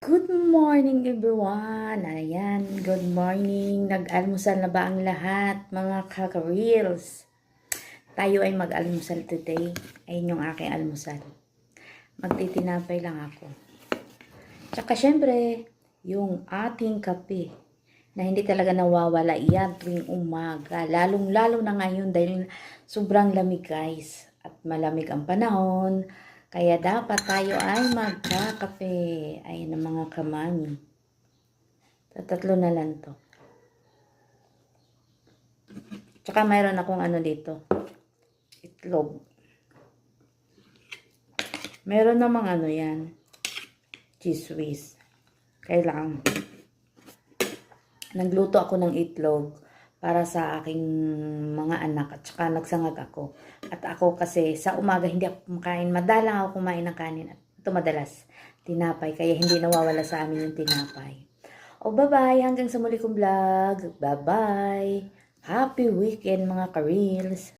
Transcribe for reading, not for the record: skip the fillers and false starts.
Good morning everyone! Ayan, good morning. Nag-almusal na ba ang lahat, mga kaka-reels? Tayo ay mag-almusal today. Ayun yung aking almusal. Magtitinapay lang ako. Tsaka syempre, yung ating kape na hindi talaga nawawala yan tuwing umaga. Lalong-lalo na ngayon dahil sobrang lamig guys. At malamig ang panahon. Kaya dapat tayo ay magkakape. Ayun ang mga kamami. Tatlo na lang to. Tsaka mayroon akong ano dito. Itlog. Meron namang ano yan. Cheese whiz. Kailangan. Nagluto ako ng itlog para sa aking mga anak at saka nagsangag ako. At ako kasi sa umaga hindi ako kumakain. Madalang ako kumain ng kanin. At ito madalas tinapay. Kaya hindi nawawala sa amin yung tinapay. O bye-bye. Hanggang sa muli kong vlog. Bye-bye. Happy weekend mga ka-reels.